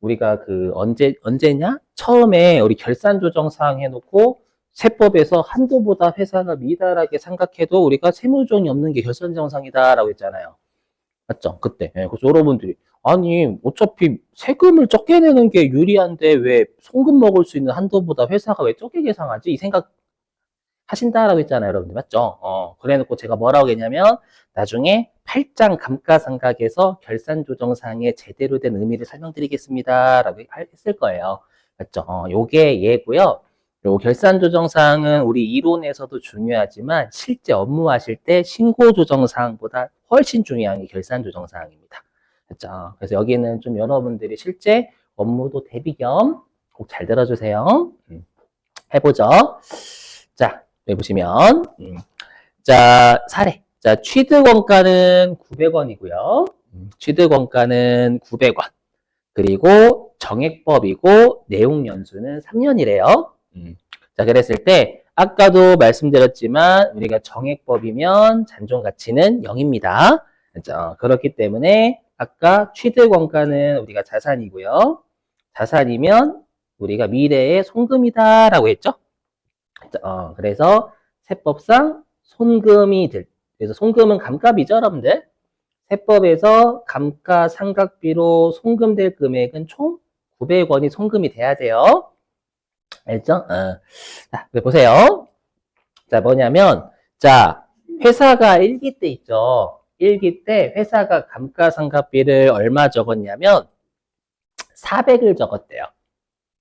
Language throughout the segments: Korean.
우리가 그 언제냐? 처음에 우리 결산조정사항 해놓고 세법에서 한도보다 회사가 미달하게 생각해도 우리가 세무조정이 없는 게 결산정상이다라고 했잖아요. 맞죠? 그때. 예, 그래서 여러분들이 아니 어차피 세금을 적게 내는 게 유리한데 왜 송금 먹을 수 있는 한도보다 회사가 왜 적게 계상하지? 이 생각 하신다라고 했잖아요, 여러분들. 맞죠? 그래놓고 제가 뭐라고 했냐면 나중에 8장 감가상각에서 결산조정사항의 제대로 된 의미를 설명드리겠습니다라고 했을 거예요. 맞죠? 요게 얘고요. 요 결산조정사항은 우리 이론에서도 중요하지만 실제 업무하실 때 신고조정사항보다 훨씬 중요한 게 결산조정사항입니다. 그렇죠? 그래서 여기는 좀 여러분들이 실제 업무도 대비 겸 꼭 잘 들어주세요. 해보죠. 자, 여기 보시면 자, 사례. 자, 취득원가는 900원이고요. 취득원가는 900원. 그리고 정액법이고 내용연수는 3년이래요. 자, 그랬을 때 아까도 말씀드렸지만 우리가 정액법이면 잔존가치는 0입니다. 그렇죠? 그렇기 때문에 아까 취득원가는 우리가 자산이고요. 자산이면 우리가 미래의 송금이다라고 했죠? 그래서 세법상 손금이 그래서 손금은 감가비죠, 여러분들. 세법에서 감가상각비로 송금될 금액은 총 900원이 송금이 돼야 돼요. 알죠? 자, 보세요. 자, 뭐냐면, 자, 회사가 1기 때 있죠. 1기 때 회사가 감가상각비를 얼마 적었냐면 400을 적었대요.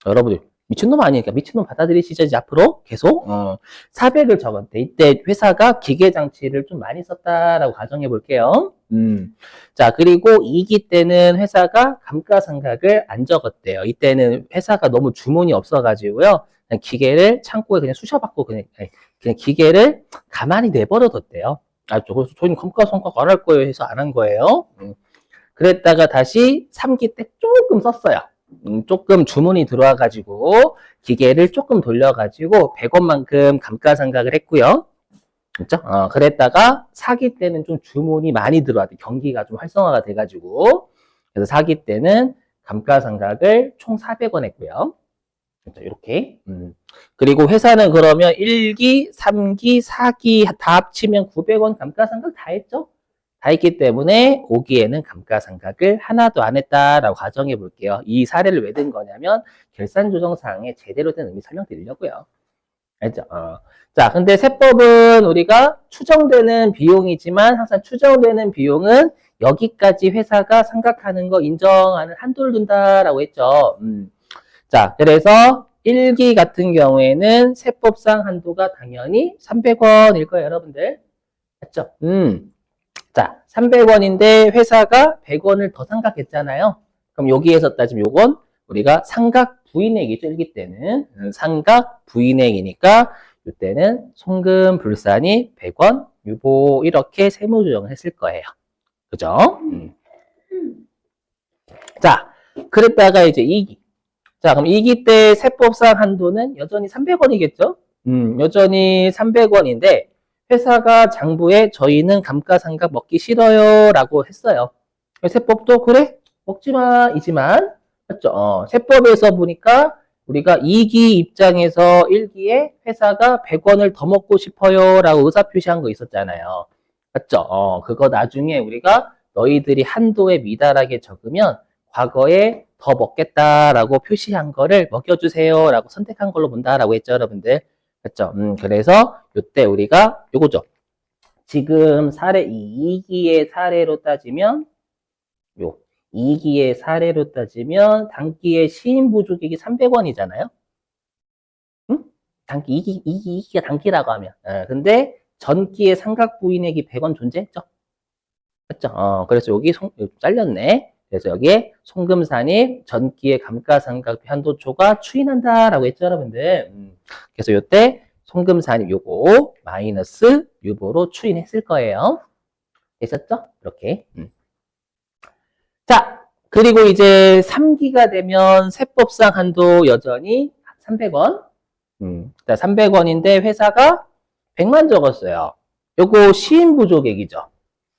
여러분들 미친놈 아니니까 미친놈 받아들이시죠, 이제 앞으로 계속 400을 적었대. 이때 회사가 기계장치를 좀 많이 썼다라고 가정해 볼게요. 자, 그리고 2기 때는 회사가 감가상각을 안 적었대요. 이때는 회사가 너무 주문이 없어가지고요, 그냥 기계를 창고에 그냥 쑤셔받고 그냥 기계를 가만히 내버려 뒀대요. 알죠? 그래서 저희는 감가상각 안 할 거예요 해서 안 한 거예요. 그랬다가 다시 3기 때 조금 썼어요. 조금 주문이 들어와가지고 기계를 조금 돌려가지고 100원만큼 감가상각을 했고요. 그렇죠? 그랬다가 4기 때는 좀 주문이 많이 들어왔대. 경기가 좀 활성화가 돼가지고. 그래서 4기 때는 감가상각을 총 400원 했고요. 그렇죠? 이렇게. 그리고 회사는 그러면 1기, 3기, 4기 다 합치면 900원 감가상각 다 했죠? 다 했기 때문에 5기에는 감가상각을 하나도 안 했다라고 가정해 볼게요. 이 사례를 왜 든 거냐면 결산조정사항의 제대로 된 의미 설명드리려고요. 알죠? 자, 근데 세법은 우리가 추정되는 비용이지만 항상 추정되는 비용은 여기까지 회사가 상각하는 거 인정하는 한도를 둔다라고 했죠. 자, 그래서 1기 같은 경우에는 세법상 한도가 당연히 300원일 거예요, 여러분들. 맞죠? 자, 300원인데 회사가 100원을 더 상각했잖아요. 그럼 여기에서 따지면 요건 우리가 상각 부인액이죠. 1기 때는 상각 부인액이니까 이때는 송금 불산이 100원 유보 이렇게 세무조정을 했을 거예요. 그죠? 자, 그랬다가 이제 2기. 자, 그럼 2기 때 세법상 한도는 여전히 300원이겠죠? 여전히 300원인데 회사가 장부에 저희는 감가상각 먹기 싫어요 라고 했어요. 세법도 그래? 먹지마 이지만 맞죠? 세법에서 보니까 우리가 2기 입장에서 1기에 회사가 100원을 더 먹고 싶어요 라고 의사표시한 거 있었잖아요. 맞죠? 그거 나중에 우리가 너희들이 한도에 미달하게 적으면 과거에 더 먹겠다라고 표시한 거를 먹여주세요 라고 선택한 걸로 본다라고 했죠, 여러분들. 그렇죠? 그래서 이때 우리가 요거죠. 지금 사례 2기의 사례로 따지면 2기의 사례로 따지면 단기의 시인 부족액이 300원이잖아요. 응? 단기 2기가 단기라고 하면. 근데 전기의 상각 부인액이 100원 존재했죠. 그렇죠? 그래서 여기 잘렸네. 그래서 여기에 송금산입 전기의 감가상각 한도초가 추인한다라고 했죠, 여러분들. 그래서 이때 송금산입 요거 마이너스 유보로 추인했을 거예요. 됐었죠? 이렇게. 자, 그리고 이제 3기가 되면 세법상 한도 여전히 300원. 자, 300원인데 회사가 100만 적었어요. 요거 시인부족액이죠.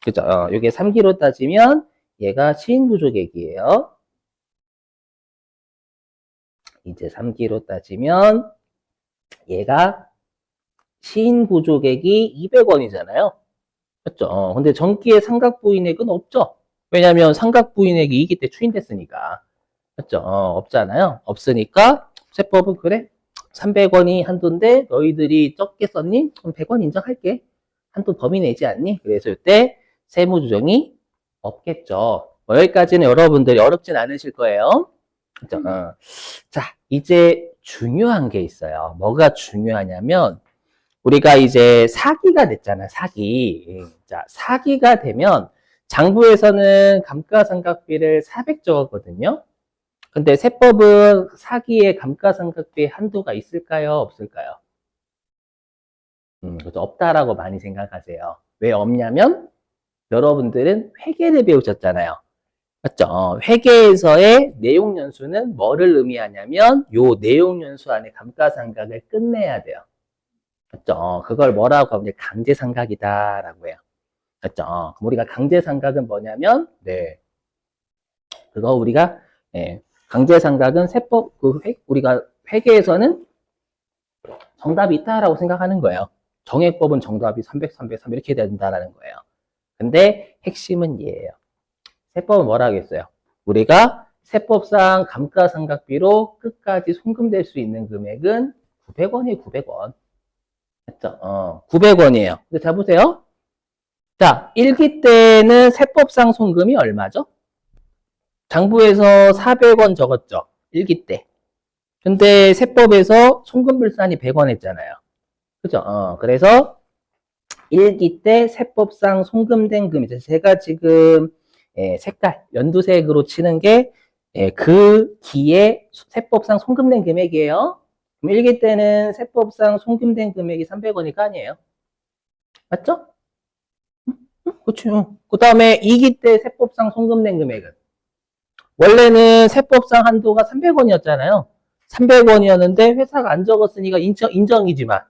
그죠? 요게 3기로 따지면 얘가 시인부족액이에요. 이제 3기로 따지면 얘가 시인보조객이 200원이잖아요. 맞죠? 근데 전기의 삼각부인액은 없죠. 왜냐하면 삼각부인액이 2기 때 추인됐으니까. 맞죠? 없잖아요. 없으니까 세법은 그래? 300원이 한도인데 너희들이 적게 썼니? 그럼 100원 인정할게. 한도 범위 내지 않니? 그래서 이때 세무조정이 없겠죠. 여기까지는 여러분들이 어렵진 않으실 거예요. 그죠? 자, 이제 중요한 게 있어요. 뭐가 중요하냐면 우리가 이제 사기가 됐잖아요. 사기. 자, 사기가 되면 장부에서는 감가상각비를 400 적었거든요. 근데 세법은 사기의 감가상각비의 한도가 있을까요? 없을까요? 그래서 없다라고 많이 생각하세요. 왜 없냐면 여러분들은 회계를 배우셨잖아요. 맞죠? 회계에서의 내용 연수는 뭐를 의미하냐면 요 내용 연수 안에 감가상각을 끝내야 돼요. 맞죠? 그걸 뭐라고 하면 강제상각이다라고 해요. 맞죠? 그럼 우리가 강제상각은 뭐냐면 네. 그거 우리가 예, 강제상각은 세법 우리가 회계에서는 정답이 있다라고 생각하는 거예요. 정액법은 정답이 300, 300, 300 이렇게 된다라는 거예요. 근데 핵심은 얘예요. 세법은 뭐라 하겠어요? 우리가 세법상 감가상각비로 끝까지 송금될 수 있는 금액은 900원이에요, 900원. 맞죠? 900원이에요. 근데 자, 보세요. 자, 1기 때는 세법상 송금이 얼마죠? 장부에서 400원 적었죠? 1기 때. 근데 세법에서 송금불산이 100원 했잖아요. 그죠? 그래서 1기 때 세법상 송금된 금액, 제가 지금 색깔, 연두색으로 치는 게 그 기에 세법상 송금된 금액이에요. 그럼 1기 때는 세법상 송금된 금액이 300원이니까 아니에요. 맞죠? 그렇죠. 그 다음에 2기 때 세법상 송금된 금액은 원래는 세법상 한도가 300원이었잖아요. 300원이었는데 회사가 안 적었으니까 인정이지만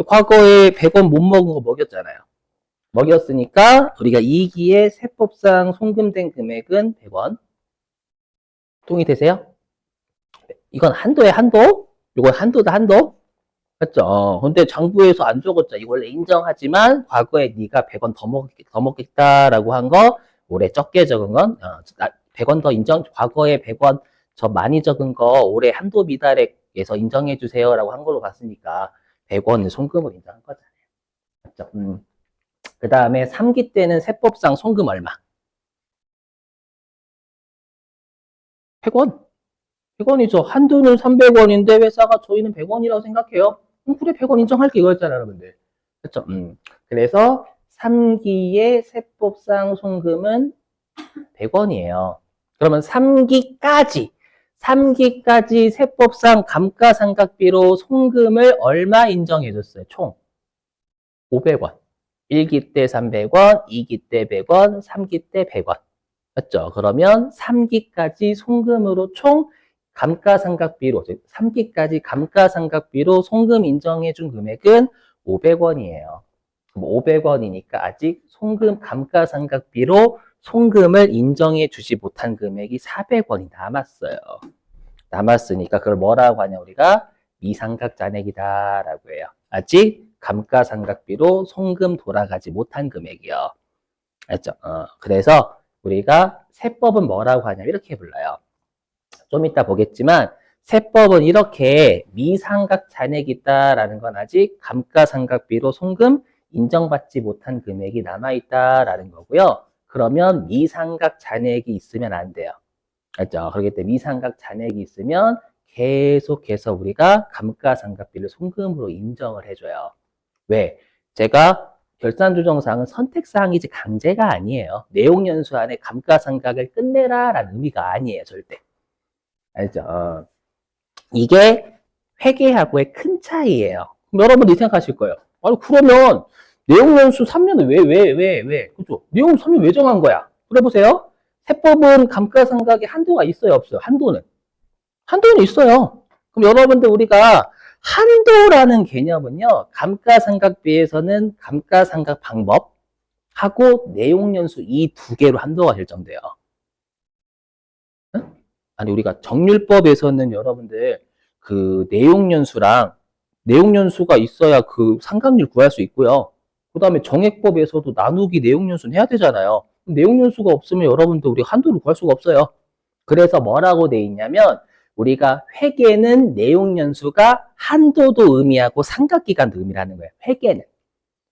과거에 100원 못 먹은 거 먹였잖아요. 먹였으니까 우리가 2기에 세법상 송금된 금액은 100원. 동의되세요? 이건 한도에 한도? 이건 한도다 한도? 맞죠? 근데 정부에서 안 적었죠. 이거 원래 인정하지만 과거에 네가 100원 더 먹겠다라고 한 거 올해 적게 적은 건 100원 더 인정, 과거에 100원 저 많이 적은 거 올해 한도 미달액에서 인정해 주세요라고 한 걸로 봤으니까 100원 송금을 인정한 거잖아요. 맞죠? 그 다음에 3기 때는 세법상 송금 얼마? 100원. 100원이죠. 한도는 300원인데 회사가 저희는 100원이라고 생각해요. 그래 100원 인정할게 이거였잖아요, 여러분들. 그렇죠? 그래서 3기의 세법상 송금은 100원이에요. 그러면 3기까지 세법상 감가상각비로 송금을 얼마 인정해줬어요? 총 500원. 1기 때 300원, 2기 때 100원, 3기 때 100원. 맞죠? 그러면 3기까지 송금으로 총 감가상각비로, 3기까지 감가상각비로 송금 인정해준 금액은 500원이에요. 그럼 500원이니까 아직 송금 감가상각비로 송금을 인정해 주지 못한 금액이 400원이 남았어요. 남았으니까 그걸 뭐라고 하냐 우리가 미상각 잔액이다라고 해요. 아직 감가상각비로 송금 돌아가지 못한 금액이요. 알죠? 그래서 우리가 세법은 뭐라고 하냐 이렇게 불러요. 좀 이따 보겠지만 세법은 이렇게 미상각 잔액이 있다라는 건 아직 감가상각비로 송금 인정받지 못한 금액이 남아있다라는 거고요. 그러면 미상각 잔액이 있으면 안 돼요. 알죠? 그렇기 때문에 미상각 잔액이 있으면 계속해서 우리가 감가상각비를 송금으로 인정을 해줘요. 왜? 제가 결산조정사항은 선택사항이지 강제가 아니에요. 내용연수 안에 감가상각을 끝내라라는 의미가 아니에요. 절대. 알죠? 이게 회계하고의 큰 차이예요. 그럼 여러분들이 생각하실 거예요. 아니 그러면 내용연수 3년을 왜? 그죠? 내용연수 3년 왜 정한 거야? 그래 보세요. 세법은 감가상각에 한도가 있어요, 없어요? 한도는 있어요. 그럼 여러분들 우리가 한도라는 개념은요, 감가상각비에서는 감가상각 방법하고 내용연수 이 두 개로 한도가 결정돼요. 응? 아니 우리가 정률법에서는 여러분들 그 내용연수가 있어야 그 상각률 구할 수 있고요. 그 다음에 정액법에서도 나누기 내용연수는 해야 되잖아요. 내용연수가 없으면 여러분들 우리 한도를 구할 수가 없어요. 그래서 뭐라고 돼 있냐면 우리가 회계는 내용연수가 한도도 의미하고 삼각기간도 의미하는 거예요. 회계는.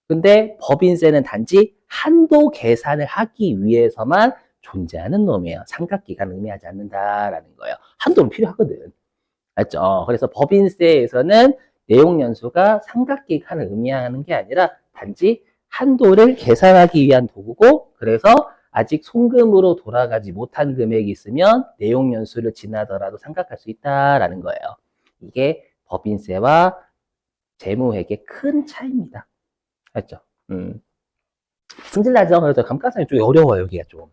근데 법인세는 단지 한도 계산을 하기 위해서만 존재하는 놈이에요. 삼각기간 의미하지 않는다라는 거예요. 한도는 필요하거든. 맞죠? 그래서 법인세에서는 내용연수가 삼각기간을 의미하는 게 아니라 단지 한도를 계산하기 위한 도구고, 그래서 아직 송금으로 돌아가지 못한 금액이 있으면 내용연수를 지나더라도 삼각할 수 있다라는 거예요. 이게 법인세와 재무회계의 큰 차이입니다. 맞죠? 승질나죠? 그래서 감가상이 좀 어려워요, 여기가 좀.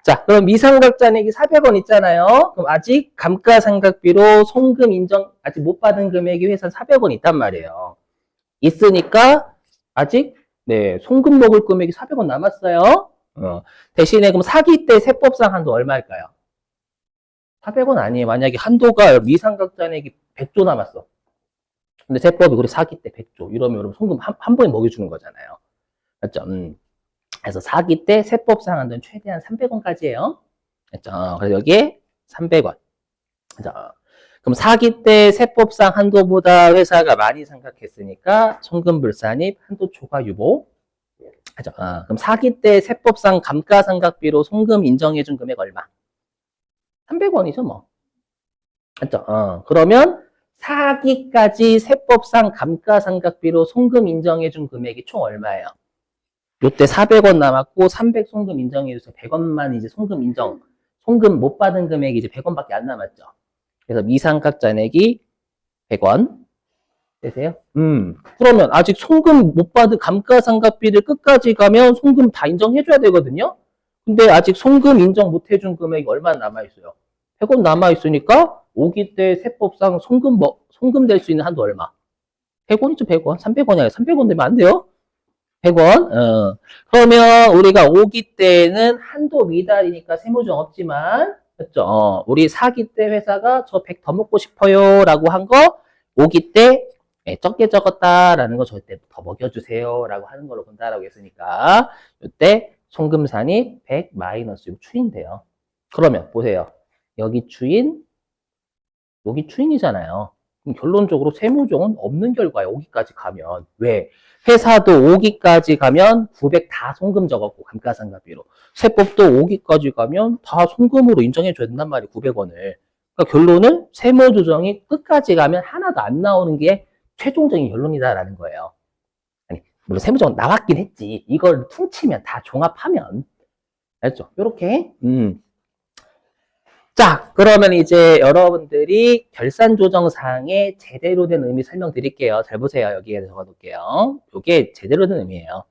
자, 그럼 미상각잔액이 400원 있잖아요. 그럼 아직 감가상각비로 송금 인정 아직 못 받은 금액이 회사는 400원 있단 말이에요. 있으니까 아직 송금 먹을 금액이 400원 남았어요. 대신에 그럼 사기 때 세법상 한도 얼마일까요? 400원 아니에요. 만약에 한도가 미상각잔액이 100조 남았어. 근데 세법이 우리 사기 때 100조 이러면 여러분 송금 한 번에 먹여주는 거잖아요. 맞죠? 그래서 사기 때 세법상 한도는 최대한 300원까지예요. 맞죠? 그래서 여기에 300원. 자, 그럼 사기 때 세법상 한도보다 회사가 많이 상각했으니까 송금불산입 한도 초과 유보. 그죠? 그럼 사기 때 세법상 감가상각비로 송금 인정해준 금액 얼마? 300원이죠, 뭐. 맞죠? 그러면 사기까지 세법상 감가상각비로 송금 인정해준 금액이 총 얼마예요? 요때 400원 남았고 300 송금 인정해줘서 100원만 이제 송금 못 받은 금액이 이제 100원밖에 안 남았죠. 그래서 미상각 잔액이 100원 되세요? 그러면 아직 송금 못 받은 감가상각비를 끝까지 가면 송금 다 인정해줘야 되거든요. 근데 아직 송금 인정 못 해준 금액이 얼마 남아있어요? 100원 남아있으니까 오기 때 세법상 송금 될 수 있는 한도 얼마? 100원이죠, 100원. 300원이 아니라 300원 되면 안 돼요? 100원. 그러면 우리가 오기 때는 한도 미달이니까 세무조정 없지만, 그렇죠? 우리 사기 때 회사가 저 100 더 먹고 싶어요 라고 한 거, 오기 때 적게 적었다라는 거 저때 더 먹여주세요 라고 하는 걸로 본다라고 했으니까, 이때 송금산이 100 마이너스 6 추인돼요. 그러면 보세요. 여기 추인, 여기 추인이잖아요. 그럼 결론적으로 세무조정은 없는 결과예요. 5기까지 가면. 왜? 회사도 5기까지 가면 900 다 송금 적었고 감가상각비로. 세법도 5기까지 가면 다 송금으로 인정해줘야 된단 말이에요. 900원을. 그러니까 결론은 세무조정이 끝까지 가면 하나도 안 나오는 게 최종적인 결론이다라는 거예요. 아니, 물론 세무조정 나왔긴 했지. 이걸 퉁치면 다 종합하면. 알죠? 요렇게. 자, 그러면 이제 여러분들이 결산조정사항의 제대로 된 의미 설명드릴게요. 잘 보세요. 여기에 적어놓을게요. 이게 제대로 된 의미예요.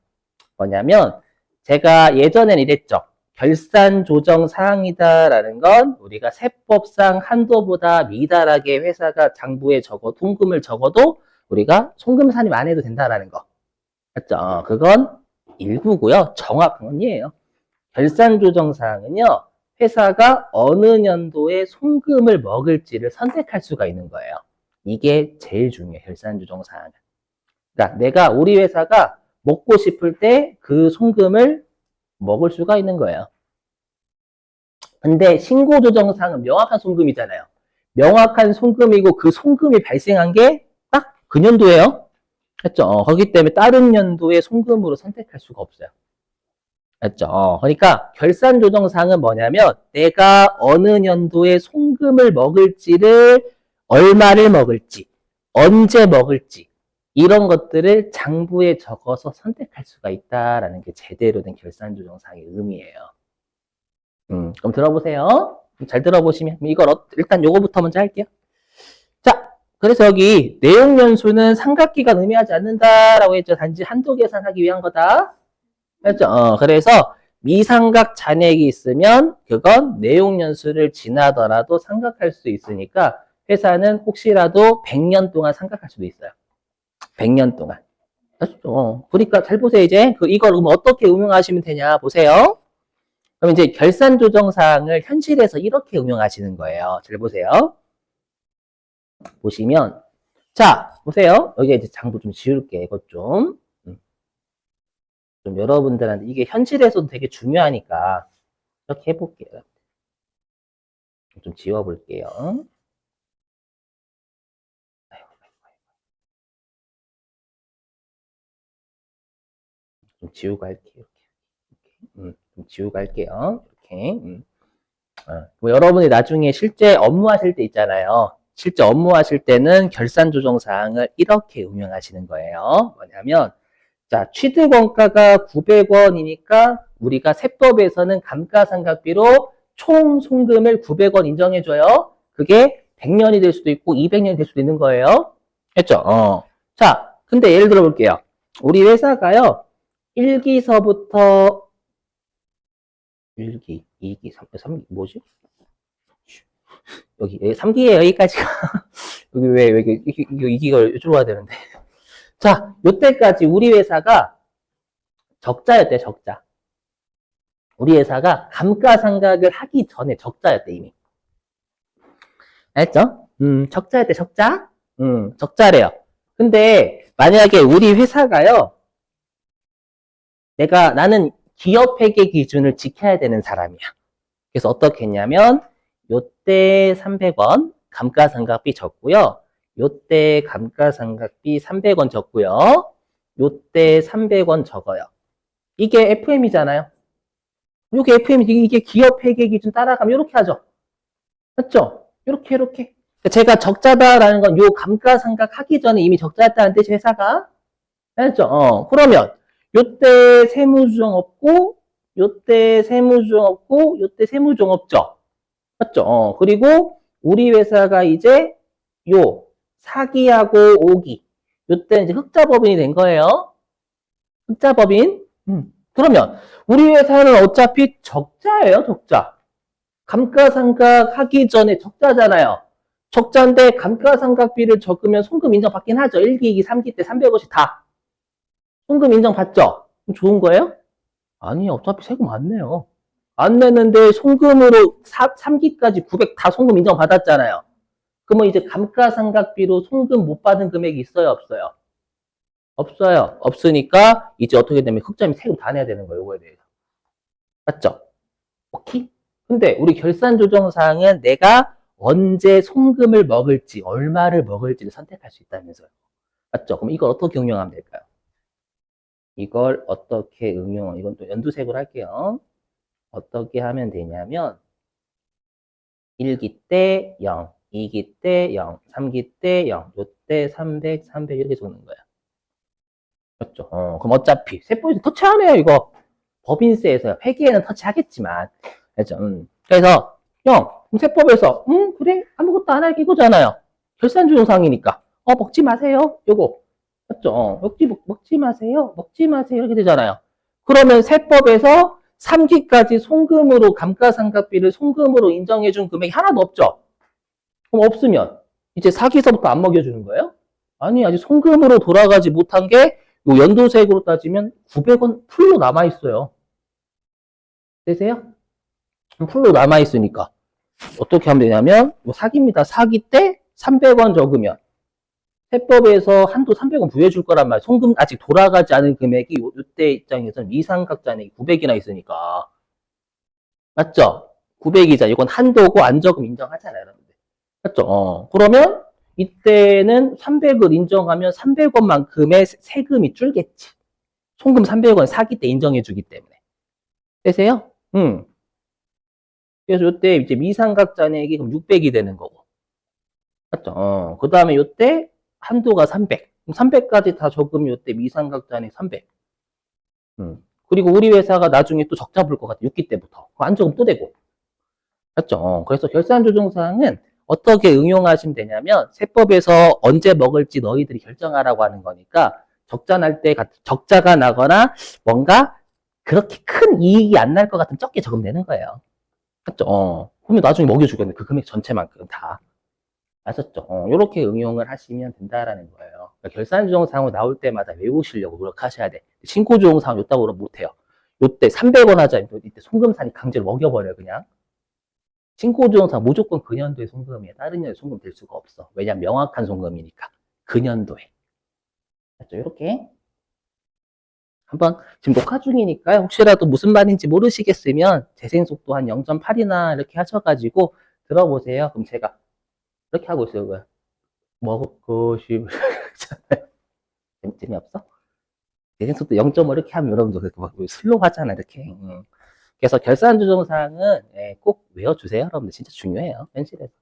뭐냐면 제가 예전엔 이랬죠. 결산조정사항이다라는 건 우리가 세법상 한도보다 미달하게 회사가 장부에 송금을 적어도 우리가 송금산입 안 해도 된다라는 거. 맞죠? 그건 일부고요. 정확한 건 아니에요. 결산조정사항은요. 회사가 어느 년도에 송금을 먹을지를 선택할 수가 있는 거예요. 이게 제일 중요해요. 결산조정사항은. 그러니까 우리 회사가 먹고 싶을 때 그 송금을 먹을 수가 있는 거예요. 근데 신고조정사항은 명확한 송금이잖아요. 명확한 송금이고 그 송금이 발생한 게 딱 그 년도예요. 그렇죠? 거기 때문에 다른 년도에 송금으로 선택할 수가 없어요. 맞죠? 그러니까 결산조정사항은 뭐냐면 내가 어느 년도에 송금을 먹을지를 얼마를 먹을지 언제 먹을지 이런 것들을 장부에 적어서 선택할 수가 있다라는 게 제대로 된 결산조정사항의 의미예요. 그럼 들어보세요. 잘 들어보시면 이걸 일단 요거부터 먼저 할게요. 자, 그래서 여기 내용연수는 삼각기간 의미하지 않는다라고 했죠. 단지 한도 계산하기 위한 거다. 그렇죠? 그래서 미삼각 잔액이 있으면 그건 내용연수를 지나더라도 삼각할 수 있으니까 회사는 혹시라도 100년 동안 삼각할 수도 있어요. 100년 동안. 그렇죠? 그러니까 잘 보세요. 이제 이걸 어떻게 응용하시면 되냐 보세요. 그럼 이제 결산조정사항을 현실에서 이렇게 응용하시는 거예요. 잘 보세요. 보시면, 자, 보세요. 여기 이제 장도 좀 지울게, 이것 좀. 좀 여러분들한테 이게 현실에서도 되게 중요하니까 이렇게 해볼게요. 좀 지워볼게요. 좀 지우고 할게요. 이렇게. 좀 지우고 할게요. 이렇게. 뭐 여러분이 나중에 실제 업무하실 때 있잖아요. 실제 업무하실 때는 결산 조정 사항을 이렇게 응용하시는 거예요. 뭐냐면, 자, 취득원가가 900원이니까 우리가 세법에서는 감가상각비로 총 송금을 900원 인정해줘요. 그게 100년이 될 수도 있고 200년이 될 수도 있는 거예요. 했죠? 자, 근데 예를 들어 볼게요. 우리 회사가요. 1기서부터 1기, 2기, 3기 뭐지? 여기 3기에 여기까지가 여기 왜 이걸 이쪽으로 와야 되는데. 자, 요때까지 우리 회사가 적자였대, 적자. 우리 회사가 감가상각을 하기 전에 적자였대, 이미. 알죠? 적자였대, 적자? 적자래요. 근데 만약에 우리 회사가요, 나는 기업회계 기준을 지켜야 되는 사람이야. 그래서 어떻게 했냐면, 요때 300원 감가상각비 적고요. 요때 감가상각비 300원 적고요. 요때 300원 적어요. 이게 FM이잖아요. 이게 FM, 이게 기업 회계 기준 따라가면 이렇게 하죠. 맞죠? 이렇게. 제가 적자다라는 건 요 감가상각 하기 전에 이미 적자였다는 뜻이 회사가. 알죠? 그러면 요때 세무조정 없고, 요때 세무조정 없고, 요때 세무조정 없죠. 맞죠? 그리고 우리 회사가 이제 요 4기하고 5기, 요때 이제 흑자법인이 된 거예요. 흑자법인. 그러면 우리 회사는 어차피 적자예요, 적자. 감가상각 하기 전에 적자잖아요. 적자인데 감가상각비를 적으면 송금 인정받긴 하죠. 1기, 2기, 3기 때 300원씩 다. 송금 인정받죠? 좋은 거예요? 아니, 어차피 세금 안 내요. 안 내는데 송금으로 3기까지 900 다 송금 인정받았잖아요. 그러면 이제 감가상각비로 송금 못 받은 금액이 있어요, 없어요? 없어요. 없으니까 이제 어떻게 되면 흑자면 세금 다 내야 되는 거예요, 이거에 대해서. 맞죠? 오케이? 근데 우리 결산 조정 사항은 내가 언제 송금을 먹을지, 얼마를 먹을지를 선택할 수 있다면서요. 맞죠? 그럼 이걸 어떻게 응용하면 될까요? 이걸 어떻게 이건 또 연두색으로 할게요. 어떻게 하면 되냐면, 1기 때 0, 2기 때 0, 3기 때 0, 요때 300, 300 이렇게 적는 거야. 맞죠? 그럼 어차피 세법에서 터치 안 해요, 이거. 법인세에서 회계에는 터치하겠지만. 그죠? 그래서 형, 세법에서 그래 아무것도 안 할게 이거잖아요. 결산조정상이니까 먹지 마세요. 요거 맞죠? 먹지 마세요. 먹지 마세요. 이렇게 되잖아요. 그러면 세법에서 3기까지 송금으로 감가상각비를 송금으로 인정해준 금액이 하나도 없죠? 그럼 없으면 이제 4기서부터 안 먹여주는 거예요? 아니 아직 송금으로 돌아가지 못한 게 연도색으로 따지면 900원 풀로 남아있어요. 되세요? 풀로 남아있으니까 어떻게 하면 되냐면 사기입니다. 사기 때 300원 적으면 세법에서 한도 300원 부여해줄 거란 말이에요. 송금 아직 돌아가지 않은 금액이 이때 입장에서는 미상각자액이 900이나 있으니까 맞죠? 900이자 이건 한도고 안 적으면 인정하잖아요. 여러분들. 맞죠? 그러면 이때는 300을 인정하면 300원만큼의 세금이 줄겠지. 송금 300원 사기 때 인정해주기 때문에. 되세요? 그래서 이때 이제 미상각자액이 그럼 600이 되는 거고. 맞죠? 그 다음에 이때 한도가 300. 300까지 다 적으면 이때 미상각자액 300. 그리고 우리 회사가 나중에 또 적자 볼 것 같아. 6기 때부터. 안 적으면 또 되고. 맞죠? 그래서 결산조정사항은 어떻게 응용하시면 되냐면 세법에서 언제 먹을지 너희들이 결정하라고 하는 거니까 적자가 나거나 뭔가 그렇게 큰 이익이 안 날 것 같으면 적게 적으면 되는 거예요. 맞죠? 그러면 나중에 먹여주겠네. 그 금액 전체만큼 다. 아셨죠? 이렇게 응용을 하시면 된다라는 거예요. 그러니까 결산조정사항으로 나올 때마다 외우시려고 노력하셔야 돼. 신고조정사항 요따구로 못해요. 요때 300원 하자. 이때 송금산이 강제로 먹여버려요, 그냥. 신고조정상 무조건 근연도의 송금이에요. 다른 년도에 송금 될 수가 없어. 왜냐면 명확한 송금이니까. 근연도에. 맞죠? 이렇게. 한번 지금 녹화 중이니까요. 혹시라도 무슨 말인지 모르시겠으면 재생속도 한 0.8이나 이렇게 하셔가지고 들어보세요. 그럼 제가 이렇게 하고 있어요. 먹고 싶잖아요. 재미없어? 재생속도 0.5 이렇게 하면 여러분들 막 슬로우 하잖아 이렇게. 그래서 결산 조정사항은 꼭 외워주세요. 여러분들 진짜 중요해요. 현실에서.